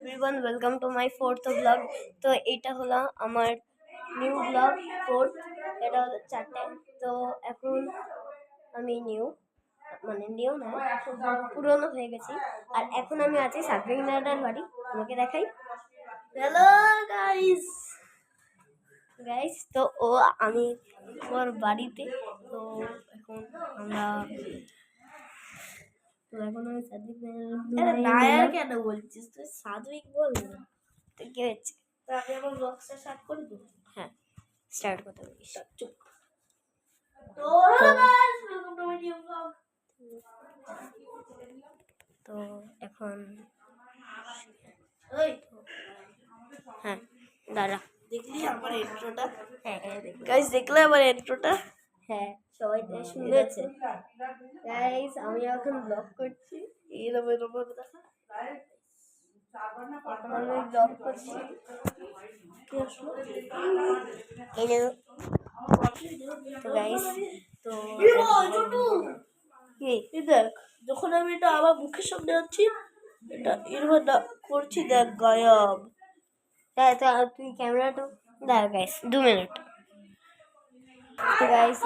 Everyone welcome to my fourth blog. তো এটা হলো আমার নিউ ব্লগ ফোর্থ। এটা হলো 4টে। তো এখন আমি নিউ না, পুরনো হয়ে গেছি। আর এখন আমি আছি সাকরিং ম্যাডার বাড়ি। আমাকে দেখাই। হ্যালো গাইস, তো আমি ওর বাড়িতে। তো এখন আমি সাদিক নায়ার কেন বলছিস? তুই সাদিক বল না। তো কি হচ্ছে? তো আমি আমার ব্লগটা স্টার্ট করে দেবো। হ্যাঁ, স্টার্ট করতে বলিস। চুপ। তো এখন হ্যাঁ দাঁড়া, দেখলি আমার ইন্ট্রোটা? হ্যাঁ গাইস, দেখলে আমার ইন্ট্রোটা? হ্যাঁ, সবাই শুনেছে। গাইস, আমি এখন ব্লগ করছি। এরকম দেখা আমি ব্লগ করছি। তো গাইস, তো দেখ, যখন আমি এটা আমার মুখের সামনে আছি, এটা এরকম করছি, দেখ গায়ব। তুই ক্যামেরাটা দেখ গাইস, 2 মিনিট। তো গাইস,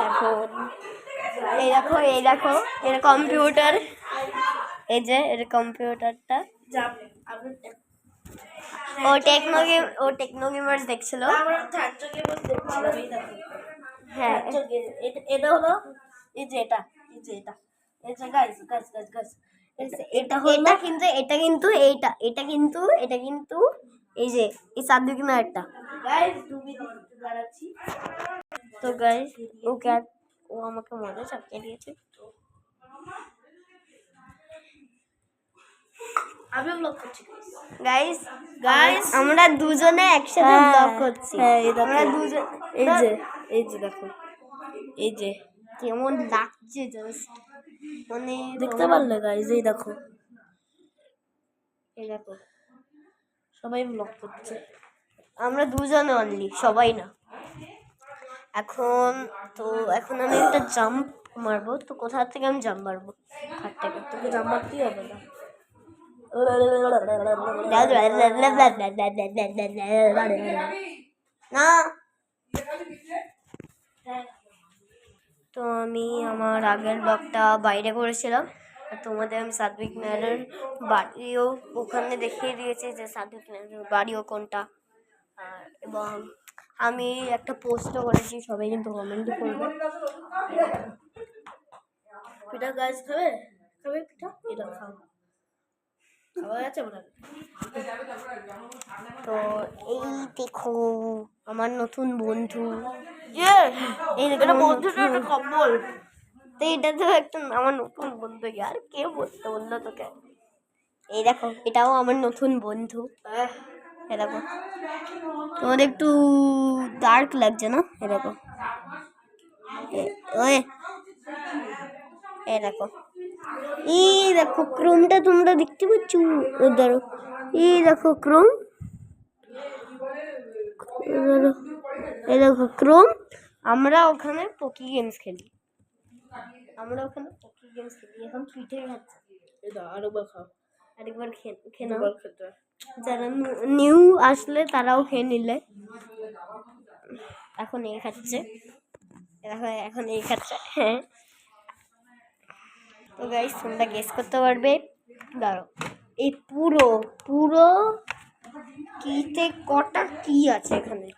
এখন এই দেখো এটা কম্পিউটার। এই যে এটা কম্পিউটারটা। ও টেকনো গেমার্স দেখছিল। হ্যাঁ, এটা হলো এই যে এটা গাইস এটা কিন্তু এই যে এই সাবজেক্ট না একটা গাইস দাঁড়াচ্ছি। তো গাইস, ও আমাকে মজা চাপিয়ে দিয়েছে। আমি ব্লগ করছি গাইস, আমরা দুজনে একসাথে ব্লগ করছি। আমরা দুজন এই যে দেখো, এই যে কেমন লাগছে জাস্ট, মানে দেখতে পারলে গাইস? এই দেখো সবাই ব্লগ করছে। আমরা দুজনে অনলি, সবাই না। এখন আমি একটা জাম্প মারবো। তো কোথা থেকে আমি জাম্প মারবো? খাট থেকে। তোকে জাম্প মারতেই হবে না। তো আমি আমার আগের ব্লগটা বাইরে করেছিলাম। আর তোমাদের আমি সাদবিক ম্যাডার বাড়িও ওখানে দেখিয়ে দিয়েছি, যে সাদবিক ম্যাডার বাড়িও কোনটা। এবং আমি একটা পোস্টও করেছি, সবাই কিন্তু কমেন্ট করবে। পিঠা গাছ খাবে পিঠা? এটা খাওয়া যাচ্ছে। তো এই দেখো আমার নতুন বন্ধু। এই বন্ধুটা একটা কম্বল। তো এটা তো একটা আমার নতুন বন্ধু। আর কে বললো তোকে? এই দেখো, এটাও আমার নতুন বন্ধু। এই দেখো, তোমাদের একটু ডার্ক লাগছে না? এই দেখো, এই দেখো ক্রোমটা তোমরা দেখতে পাচ্ছ? ধরো, এই দেখো ক্রোম, এই দেখো ক্রোম। আমরা ওখানে পকি গেমস খেলি। এখন পিঠে খাচ্ছি। আরেকবার খেয়ে নাও। যারা নিউ আসলে তারাও খেয়ে নিলে। এখন এই খাচ্ছে। হ্যাঁ। তো গাইস, তোমরা গেস করতে পারবে। দাঁড়ো, এই পুরো কিতে কটা কি আছে এখানে?